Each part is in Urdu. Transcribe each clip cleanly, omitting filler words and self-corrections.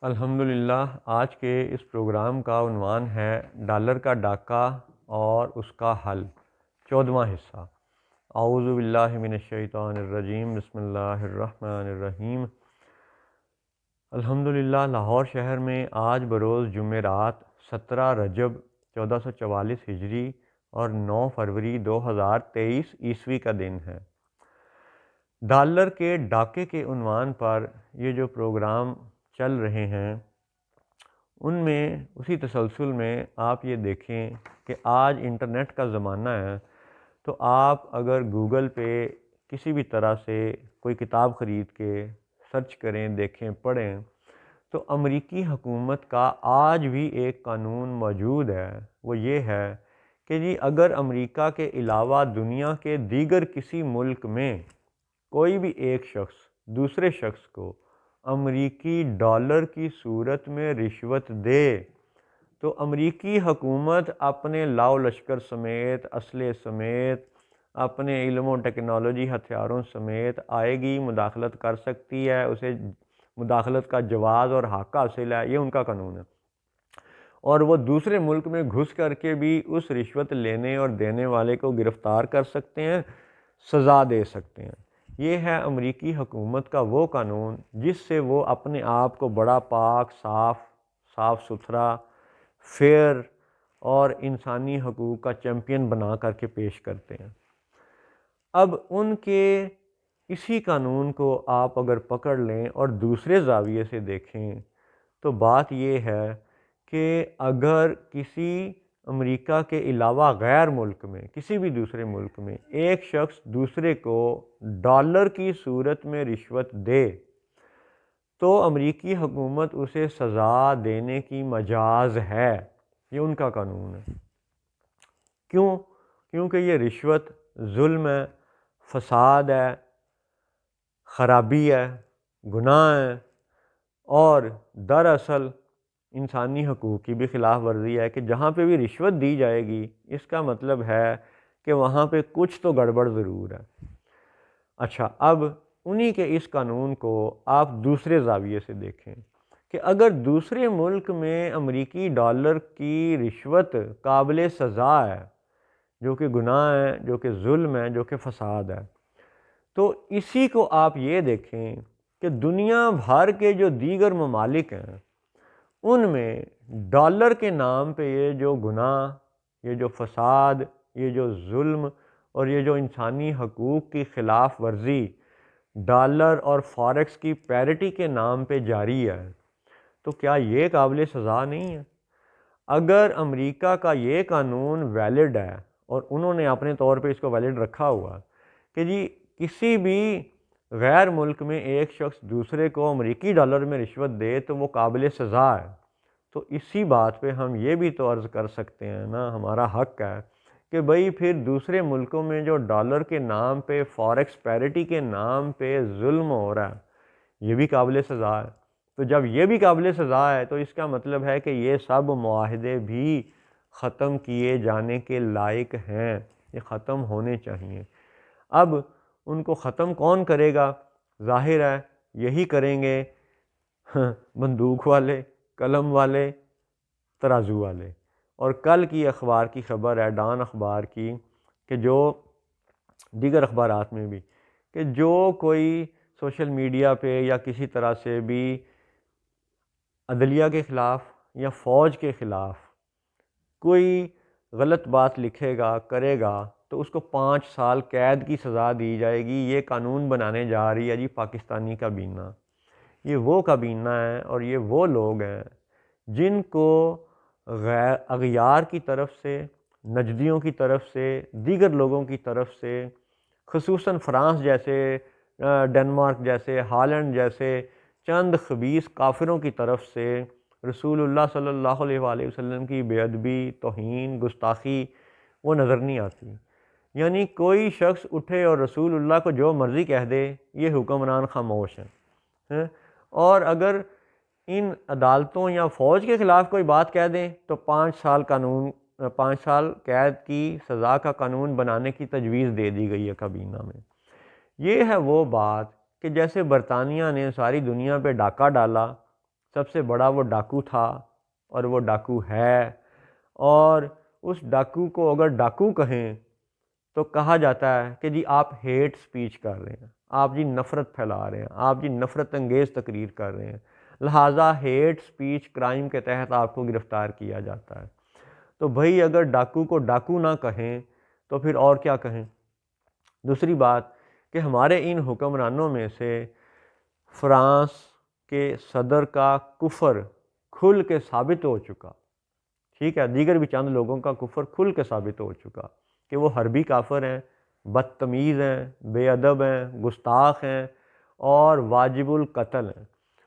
الحمدللہ آج کے اس پروگرام کا عنوان ہے ڈالر کا ڈاکہ اور اس کا حل، 14واں حصہ۔ اعوذ باللہ من الشیطان الرجیم، بسم اللہ الرحمن الرحیم۔ الحمدللہ لاہور شہر میں آج بروز جمعرات 17 رجب 1444 ہجری اور 9 فروری 2023 عیسوی کا دن ہے۔ ڈالر کے ڈاکے کے عنوان پر یہ جو پروگرام چل رہے ہیں ان میں اسی تسلسل میں آپ یہ دیکھیں کہ آج انٹرنیٹ کا زمانہ ہے، تو آپ اگر گوگل پہ کسی بھی طرح سے کوئی کتاب خرید کے سرچ کریں، دیکھیں، پڑھیں، تو امریکی حکومت کا آج بھی ایک قانون موجود ہے۔ وہ یہ ہے کہ جی اگر امریکہ کے علاوہ دنیا کے دیگر کسی ملک میں کوئی بھی ایک شخص دوسرے شخص کو امریکی ڈالر کی صورت میں رشوت دے تو امریکی حکومت اپنے لاؤ لشکر سمیت، اسلحے سمیت، اپنے علم و ٹیکنالوجی ہتھیاروں سمیت آئے گی، مداخلت کر سکتی ہے، اسے مداخلت کا جواز اور حق حاصل ہے، یہ ان کا قانون ہے۔ اور وہ دوسرے ملک میں گھس کر کے بھی اس رشوت لینے اور دینے والے کو گرفتار کر سکتے ہیں، سزا دے سکتے ہیں۔ یہ ہے امریکی حکومت کا وہ قانون جس سے وہ اپنے آپ کو بڑا پاک، صاف ستھرا، فیئر اور انسانی حقوق کا چیمپئن بنا کر کے پیش کرتے ہیں۔ اب ان کے اسی قانون کو آپ اگر پکڑ لیں اور دوسرے زاویے سے دیکھیں تو بات یہ ہے کہ اگر کسی امریکہ کے علاوہ غیر ملک میں، کسی بھی دوسرے ملک میں ایک شخص دوسرے کو ڈالر کی صورت میں رشوت دے تو امریکی حکومت اسے سزا دینے کی مجاز ہے، یہ ان کا قانون ہے۔ کیوں؟ کیونکہ یہ رشوت ظلم ہے، فساد ہے، خرابی ہے، گناہ ہے، اور دراصل انسانی حقوق کی بھی خلاف ورزی ہے کہ جہاں پہ بھی رشوت دی جائے گی اس کا مطلب ہے کہ وہاں پہ کچھ تو گڑبڑ ضرور ہے۔ اچھا، اب انہی کے اس قانون کو آپ دوسرے زاویے سے دیکھیں کہ اگر دوسرے ملک میں امریکی ڈالر کی رشوت قابل سزا ہے، جو کہ گناہ ہے، جو کہ ظلم ہے، جو کہ فساد ہے، تو اسی کو آپ یہ دیکھیں کہ دنیا بھر کے جو دیگر ممالک ہیں ان میں ڈالر کے نام پہ یہ جو گناہ، یہ جو فساد، یہ جو ظلم اور یہ جو انسانی حقوق کی خلاف ورزی ڈالر اور فاریکس کی پیرٹی کے نام پہ جاری ہے، تو کیا یہ قابل سزا نہیں ہے؟ اگر امریکہ کا یہ قانون ویلڈ ہے اور انہوں نے اپنے طور پہ اس کو ویلڈ رکھا ہوا کہ جی کسی بھی غیر ملک میں ایک شخص دوسرے کو امریکی ڈالر میں رشوت دے تو وہ قابل سزا ہے، تو اسی بات پہ ہم یہ بھی تو عرض کر سکتے ہیں نا، ہمارا حق ہے کہ بھئی پھر دوسرے ملکوں میں جو ڈالر کے نام پہ، فاریکس پیرٹی کے نام پہ ظلم ہو رہا ہے یہ بھی قابل سزا ہے۔ تو جب یہ بھی قابل سزا ہے تو اس کا مطلب ہے کہ یہ سب معاہدے بھی ختم کیے جانے کے لائق ہیں، یہ ختم ہونے چاہیے۔ اب ان کو ختم کون کرے گا؟ ظاہر ہے یہی کریں گے بندوق والے، قلم والے، ترازو والے۔ اور کل کی اخبار کی خبر ہے، ڈان اخبار کی، کہ جو دیگر اخبارات میں بھی، کہ جو کوئی سوشل میڈیا پہ یا کسی طرح سے بھی عدلیہ کے خلاف یا فوج کے خلاف کوئی غلط بات لکھے گا، کرے گا، تو اس کو 5 سال قید کی سزا دی جائے گی۔ یہ قانون بنانے جا رہی ہے جی پاکستانی کابینہ۔ یہ وہ کابینہ ہے اور یہ وہ لوگ ہیں جن کو اغیار کی طرف سے، نجدیوں کی طرف سے، دیگر لوگوں کی طرف سے، خصوصاً فرانس جیسے، ڈنمارک جیسے، ہالینڈ جیسے چند خبیث کافروں کی طرف سے رسول اللہ صلی اللہ علیہ وآلہ وسلم کی بے ادبی، توہین، گستاخی وہ نظر نہیں آتی۔ یعنی کوئی شخص اٹھے اور رسول اللہ کو جو مرضی کہہ دے، یہ حکمران خاموش ہیں، اور اگر ان عدالتوں یا فوج کے خلاف کوئی بات کہہ دیں تو 5 سال قید کی سزا کا قانون بنانے کی تجویز دے دی گئی ہے کابینہ میں۔ یہ ہے وہ بات کہ جیسے برطانیہ نے ساری دنیا پہ ڈاکہ ڈالا سب سے بڑا وہ ڈاکو تھا اور وہ ڈاکو ہے، اور اس ڈاکو کو اگر ڈاکو کہیں تو کہا جاتا ہے کہ جی آپ ہیٹ سپیچ کر رہے ہیں، آپ جی نفرت پھیلا رہے ہیں، آپ جی نفرت انگیز تقریر کر رہے ہیں، لہٰذا ہیٹ سپیچ کرائم کے تحت آپ کو گرفتار کیا جاتا ہے۔ تو بھئی اگر ڈاکو کو ڈاکو نہ کہیں تو پھر اور کیا کہیں؟ دوسری بات کہ ہمارے ان حکمرانوں میں سے فرانس کے صدر کا کفر کھل کے ثابت ہو چکا، ٹھیک ہے، دیگر بھی چند لوگوں کا کفر کھل کے ثابت ہو چکا کہ وہ حربی کافر ہیں، بدتمیز ہیں، بے ادب ہیں، گستاخ ہیں اور واجب القتل ہیں۔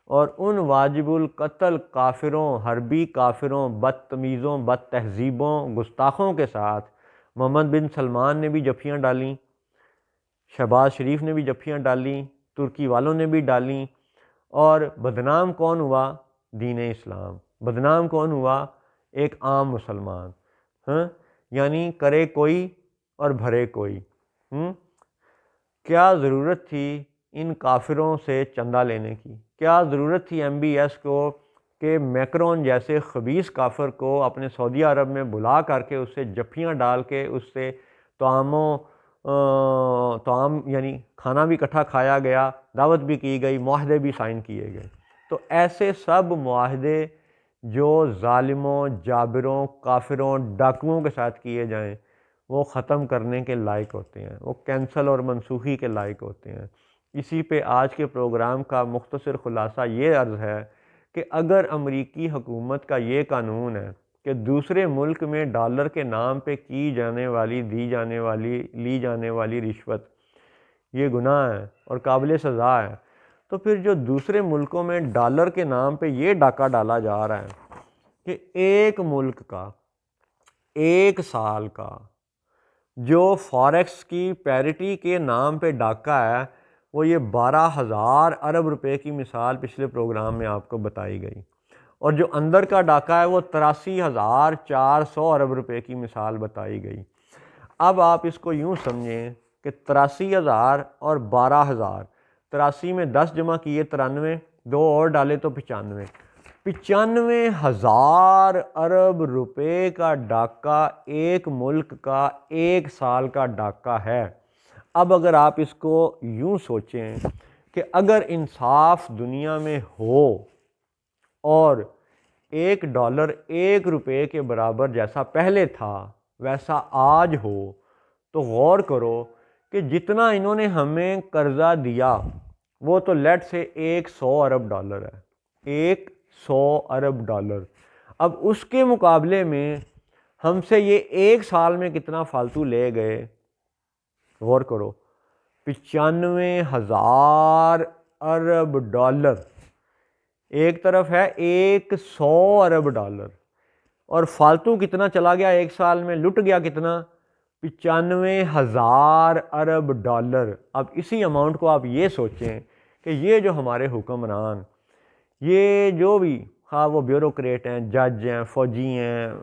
اور ان واجب القتل کافروں، حربی کافروں، بدتمیزوں، بد تہذیبوں، گستاخوں کے ساتھ محمد بن سلمان نے بھی جفیاں ڈالیں، شہباز شریف نے بھی جفیاں ڈالیں، ترکی والوں نے بھی ڈالیں، اور بدنام کون ہوا؟ دین اسلام۔ بدنام کون ہوا؟ ایک عام مسلمان، ہاں، یعنی کرے کوئی اور بھرے کوئی۔ کیا ضرورت تھی ان کافروں سے چندہ لینے کی؟ کیا ضرورت تھی ایم بی ایس کو کہ میکرون جیسے خبیث کافر کو اپنے سعودی عرب میں بلا کر کے اس سے جفیاں ڈال کے اس سے طعام یعنی کھانا بھی اکٹھا کھایا گیا، دعوت بھی کی گئی، معاہدے بھی سائن کیے گئے؟ تو ایسے سب معاہدے جو ظالموں، جابروں، کافروں، ڈاکوؤں کے ساتھ کیے جائیں وہ ختم کرنے کے لائق ہوتے ہیں، وہ کینسل اور منسوخی کے لائق ہوتے ہیں۔ اسی پہ آج کے پروگرام کا مختصر خلاصہ یہ عرض ہے کہ اگر امریکی حکومت کا یہ قانون ہے کہ دوسرے ملک میں ڈالر کے نام پہ کی جانے والی، لی جانے والی رشوت یہ گناہ ہے اور قابل سزا ہے، تو پھر جو دوسرے ملکوں میں ڈالر کے نام پہ یہ ڈاکہ ڈالا جا رہا ہے کہ ایک ملک کا ایک سال کا جو فاریکس کی پیرٹی کے نام پہ ڈاکہ ہے وہ یہ 12,000 ارب روپے کی مثال پچھلے پروگرام میں آپ کو بتائی گئی، اور جو اندر کا ڈاکہ ہے وہ 83,400 ارب روپے کی مثال بتائی گئی۔ اب آپ اس کو یوں سمجھیں کہ 83,000 اور 12,000، 83 میں 10 جمع کیے 93، 2 اور ڈالے تو 95، 95,000 ارب روپے کا ڈاکہ ایک ملک کا ایک سال کا ڈاکہ ہے۔ اب اگر آپ اس کو یوں سوچیں کہ اگر انصاف دنیا میں ہو اور ایک ڈالر ایک روپے کے برابر جیسا پہلے تھا ویسا آج ہو، تو غور کرو کہ جتنا انہوں نے ہمیں قرضہ دیا وہ تو لیٹ سے 100 ارب ڈالر ہے، 100 ارب ڈالر۔ اب اس کے مقابلے میں ہم سے یہ ایک سال میں کتنا فالتو لے گئے، غور کرو، 95,000 ارب ڈالر۔ ایک طرف ہے 100 ارب ڈالر، اور فالتو کتنا چلا گیا ایک سال میں، لٹ گیا کتنا؟ 95,000 ارب ڈالر۔ اب اسی اماؤنٹ کو آپ یہ سوچیں کہ یہ جو ہمارے حکمران، یہ جو بھی خواہ وہ بیوروکریٹ ہیں، جج ہیں، فوجی ہیں،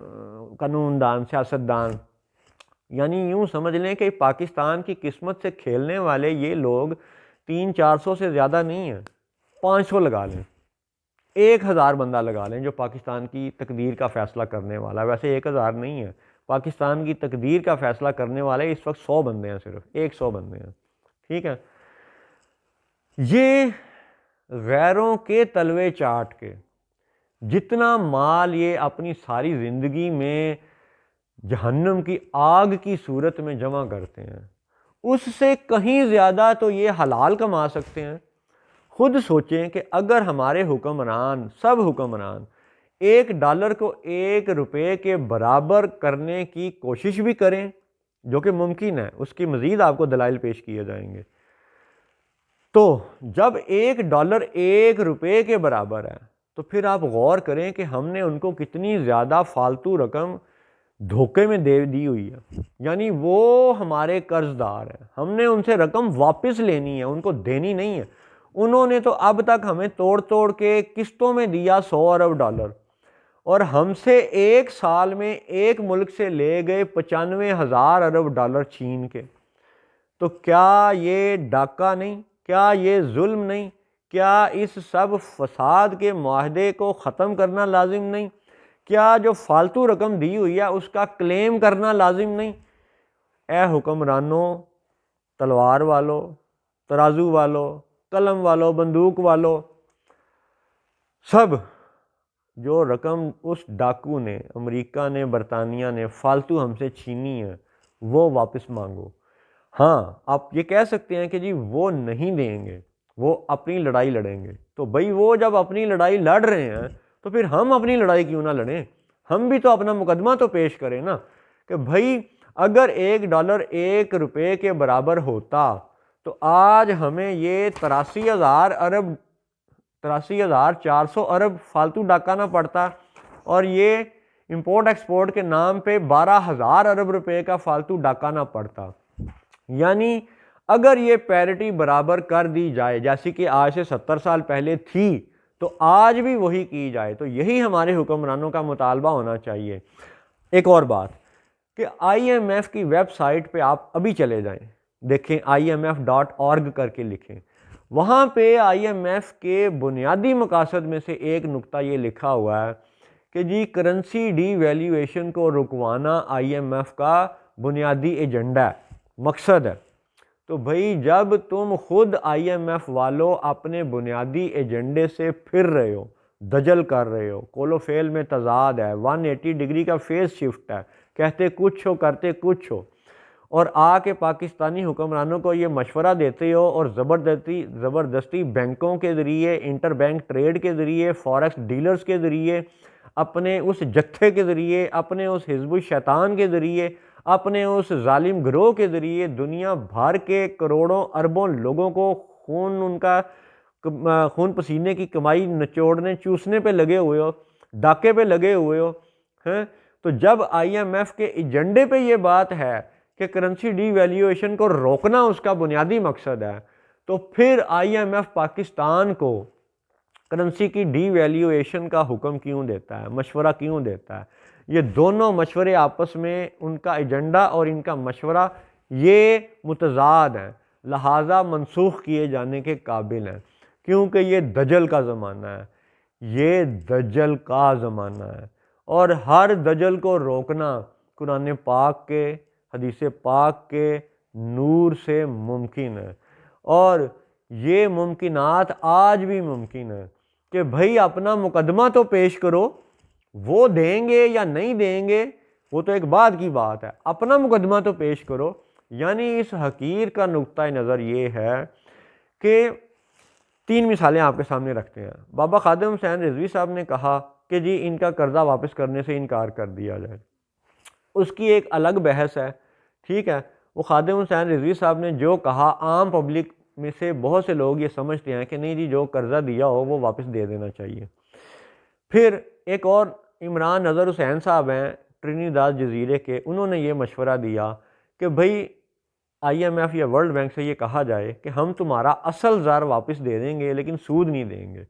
قانون دان، سیاستدان، یعنی یوں سمجھ لیں کہ پاکستان کی قسمت سے کھیلنے والے یہ لوگ 300-400 سے زیادہ نہیں ہیں، 500 لگا لیں، 1,000 بندہ لگا لیں جو پاکستان کی تقدیر کا فیصلہ کرنے والا ہے۔ ویسے 1,000 نہیں ہے، پاکستان کی تقدیر کا فیصلہ کرنے والے اس وقت 100 بندے ہیں، صرف 100 بندے ہیں، ٹھیک ہے۔ یہ غیروں کے تلوے چاٹ کے جتنا مال یہ اپنی ساری زندگی میں جہنم کی آگ کی صورت میں جمع کرتے ہیں اس سے کہیں زیادہ تو یہ حلال کما سکتے ہیں۔ خود سوچیں کہ اگر ہمارے حکمران، سب حکمران، ایک ڈالر کو ایک روپے کے برابر کرنے کی کوشش بھی کریں، جو کہ ممکن ہے، اس کی مزید آپ کو دلائل پیش کیے جائیں گے، تو جب ایک ڈالر ایک روپے کے برابر ہے تو پھر آپ غور کریں کہ ہم نے ان کو کتنی زیادہ فالتو رقم دھوکے میں دے دی ہوئی ہے، یعنی وہ ہمارے قرض دار ہیں، ہم نے ان سے رقم واپس لینی ہے، ان کو دینی نہیں ہے۔ انہوں نے تو اب تک ہمیں توڑ توڑ کے قسطوں میں دیا 100 ارب ڈالر، اور ہم سے ایک سال میں ایک ملک سے لے گئے 95,000 ارب ڈالر چھین کے۔ تو کیا یہ ڈاکہ نہیں؟ کیا یہ ظلم نہیں؟ کیا اس سب فساد کے معاہدے کو ختم کرنا لازم نہیں؟ کیا جو فالتو رقم دی ہوئی ہے اس کا کلیم کرنا لازم نہیں؟ اے حکمرانوں، تلوار والو، ترازو والو، قلم والو، بندوق والو، سب جو رقم اس ڈاکو نے، امریکہ نے، برطانیہ نے فالتو ہم سے چھینی ہے وہ واپس مانگو۔ ہاں آپ یہ کہہ سکتے ہیں کہ جی وہ نہیں دیں گے، وہ اپنی لڑائی لڑیں گے، تو بھائی وہ جب اپنی لڑائی لڑ رہے ہیں تو پھر ہم اپنی لڑائی کیوں نہ لڑیں؟ ہم بھی تو اپنا مقدمہ تو پیش کریں نا، کہ بھائی اگر $1 1 کے برابر ہوتا تو آج ہمیں یہ 83,400 ارب فالتو ڈاکہ نہ پڑتا، اور یہ امپورٹ ایکسپورٹ کے نام پہ 12,000 ارب روپے کا فالتو ڈاکہ نہ پڑتا۔ یعنی اگر یہ پیرٹی برابر کر دی جائے جیسی کہ آج سے 70 سال پہلے تھی تو آج بھی وہی کی جائے، تو یہی ہمارے حکمرانوں کا مطالبہ ہونا چاہیے۔ ایک اور بات کہ IMF کی ویب سائٹ پہ آپ ابھی چلے جائیں، دیکھیں IMF.org کر کے لکھیں، وہاں پہ IMF کے بنیادی مقاصد میں سے ایک نقطہ یہ لکھا ہوا ہے کہ جی کرنسی ڈی ویلیویشن کو رکوانا IMF کا بنیادی ایجنڈا ہے، مقصد ہے۔ تو بھائی جب تم خود IMF والو اپنے بنیادی ایجنڈے سے پھر رہے ہو، دجل کر رہے ہو، کولو فیل میں تضاد ہے، 180 ڈگری کا فیس شفٹ ہے، کہتے کچھ ہو کرتے کچھ ہو، اور آ کے پاکستانی حکمرانوں کو یہ مشورہ دیتے ہو اور زبردستی بینکوں کے ذریعے، انٹر بینک ٹریڈ کے ذریعے، فارکس ڈیلرز کے ذریعے، اپنے اس جتھے کے ذریعے، اپنے اس حزب الشیطان کے ذریعے، اپنے اس ظالم گروہ کے ذریعے دنیا بھر کے کروڑوں اربوں لوگوں کو خون پسینے کی کمائی نچوڑنے چوسنے پہ لگے ہوئے ہو، ڈاکے پہ لگے ہوئے ہو، تو جب IMF کے ایجنڈے پہ یہ بات ہے کہ کرنسی ڈی ویلیویشن کو روکنا اس کا بنیادی مقصد ہے، تو پھر IMF پاکستان کو کرنسی کی ڈی ویلیویشن کا حکم کیوں دیتا ہے، مشورہ کیوں دیتا ہے؟ یہ دونوں مشورے آپس میں، ان کا ایجنڈا اور ان کا مشورہ یہ متضاد ہیں، لہٰذا منسوخ کیے جانے کے قابل ہیں، کیونکہ یہ دجل کا زمانہ ہے، یہ دجل کا زمانہ ہے، اور ہر دجل کو روکنا قرآن پاک کے، حدیث پاک کے نور سے ممکن ہے، اور یہ ممکنات آج بھی ممکن ہے کہ بھائی اپنا مقدمہ تو پیش کرو، وہ دیں گے یا نہیں دیں گے وہ تو ایک بعد کی بات ہے، اپنا مقدمہ تو پیش کرو۔ یعنی اس حقیر کا نقطہ نظر یہ ہے کہ 3 مثالیں آپ کے سامنے رکھتے ہیں۔ بابا خادم حسین رضوی صاحب نے کہا کہ جی ان کا قرضہ واپس کرنے سے انکار کر دیا جائے، اس کی ایک الگ بحث ہے، ٹھیک ہے، وہ خادم حسین رضوی صاحب نے جو کہا، عام پبلک میں سے بہت سے لوگ یہ سمجھتے ہیں کہ نہیں جی جو قرضہ دیا ہو وہ واپس دے دینا چاہیے۔ پھر ایک اور عمران نظر حسین صاحب ہیں ٹرینیداد جزیرے کے، انہوں نے یہ مشورہ دیا کہ بھائی IMF یا ورلڈ بینک سے یہ کہا جائے کہ ہم تمہارا اصل زر واپس دے دیں گے لیکن سود نہیں دیں گے،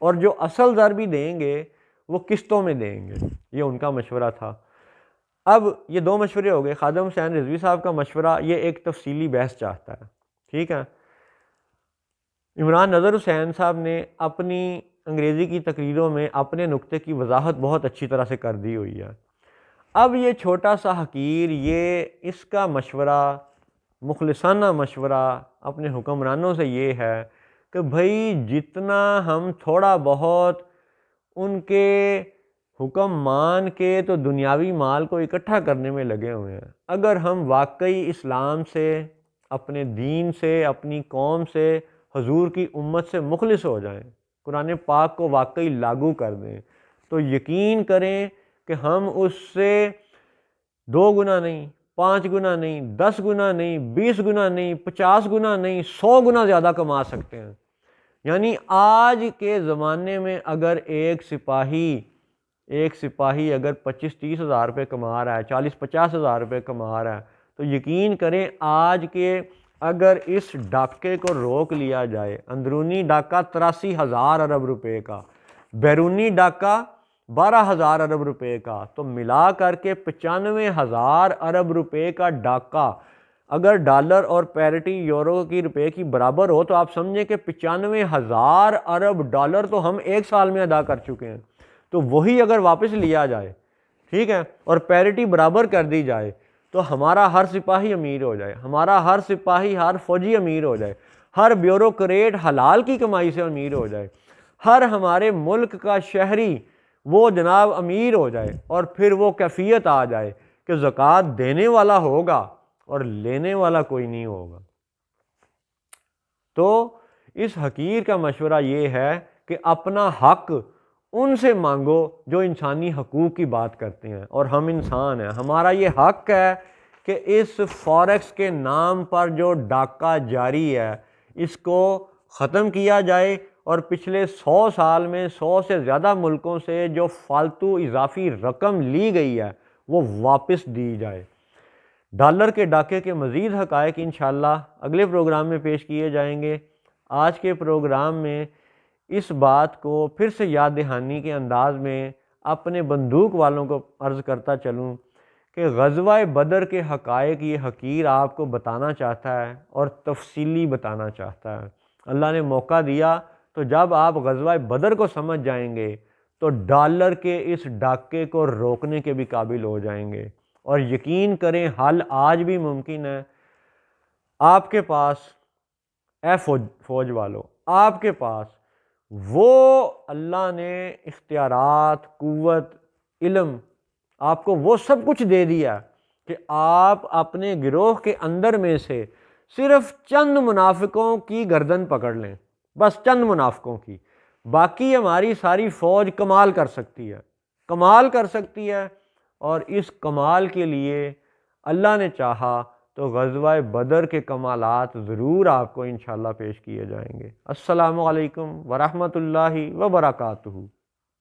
اور جو اصل زر بھی دیں گے وہ قسطوں میں دیں گے، یہ ان کا مشورہ تھا۔ اب یہ 2 مشورے ہو گئے، خادم حسین رضوی صاحب کا مشورہ یہ ایک تفصیلی بحث چاہتا ہے، ٹھیک ہے۔ عمران نظر حسین صاحب نے اپنی انگریزی کی تقریروں میں اپنے نقطے کی وضاحت بہت اچھی طرح سے کر دی ہوئی ہے۔ اب یہ چھوٹا سا حقیر، یہ اس کا مشورہ، مخلصانہ مشورہ اپنے حکمرانوں سے یہ ہے کہ بھائی جتنا ہم تھوڑا بہت ان کے حکم مان کے تو دنیاوی مال کو اکٹھا کرنے میں لگے ہوئے ہیں، اگر ہم واقعی اسلام سے، اپنے دین سے، اپنی قوم سے، حضور کی امت سے مخلص ہو جائیں، قرآن پاک کو واقعی لاگو کر دیں، تو یقین کریں کہ ہم اس سے 2 گنا نہیں، 5 گنا نہیں، 10 گنا نہیں، 20 گنا نہیں، 50 گنا نہیں، 100 گنا زیادہ کما سکتے ہیں۔ یعنی آج کے زمانے میں اگر ایک سپاہی اگر 25-30 ہزار روپے کما رہا ہے، 40-50 ہزار روپے کما رہا ہے، تو یقین کریں آج کے اگر اس ڈاکے کو روک لیا جائے، اندرونی ڈاکہ 83,000 ارب روپے کا، بیرونی ڈاکہ 12,000 ارب روپے کا، تو ملا کر کے 95,000 ارب روپے کا ڈاکہ اگر ڈالر اور پیرٹی یورو کی روپے کی برابر ہو تو آپ سمجھیں کہ 95,000 ارب ڈالر تو ہم ایک سال میں ادا کر چکے ہیں. تو وہی اگر واپس لیا جائے، ٹھیک ہے، اور پیرٹی برابر کر دی جائے تو ہمارا ہر سپاہی امیر ہو جائے، ہمارا ہر سپاہی، ہر فوجی امیر ہو جائے، ہر بیوروکریٹ حلال کی کمائی سے امیر ہو جائے، ہر ہمارے ملک کا شہری وہ جناب امیر ہو جائے، اور پھر وہ کیفیت آ جائے کہ زکوٰۃ دینے والا ہوگا اور لینے والا کوئی نہیں ہوگا. تو اس حقیر کا مشورہ یہ ہے کہ اپنا حق ان سے مانگو جو انسانی حقوق کی بات کرتے ہیں، اور ہم انسان ہیں، ہمارا یہ حق ہے کہ اس فوریکس کے نام پر جو ڈاکہ جاری ہے اس کو ختم کیا جائے، اور پچھلے 100 سال میں 100 سے زیادہ ملکوں سے جو فالتو اضافی رقم لی گئی ہے وہ واپس دی جائے. ڈالر کے ڈاکے کے مزید حقائق انشاءاللہ اگلے پروگرام میں پیش کیے جائیں گے. آج کے پروگرام میں اس بات کو پھر سے یاد دہانی کے انداز میں اپنے بندوق والوں کو عرض کرتا چلوں کہ غزوہ بدر کے حقائق یہ حقیر آپ کو بتانا چاہتا ہے اور تفصیلی بتانا چاہتا ہے. اللہ نے موقع دیا تو جب آپ غزوہ بدر کو سمجھ جائیں گے تو ڈالر کے اس ڈاکے کو روکنے کے بھی قابل ہو جائیں گے. اور یقین کریں حل آج بھی ممکن ہے. آپ کے پاس فوج والوں، آپ کے پاس وہ اللہ نے اختیارات، قوت، علم آپ کو وہ سب کچھ دے دیا کہ آپ اپنے گروہ کے اندر میں سے صرف چند منافقوں کی گردن پکڑ لیں، بس چند منافقوں کی، باقی ہماری ساری فوج کمال کر سکتی ہے، کمال کر سکتی ہے. اور اس کمال کے لیے اللہ نے چاہا تو غزوہ بدر کے کمالات ضرور آپ کو انشاءاللہ پیش کیے جائیں گے. السلام علیکم ورحمۃ اللہ وبرکاتہ.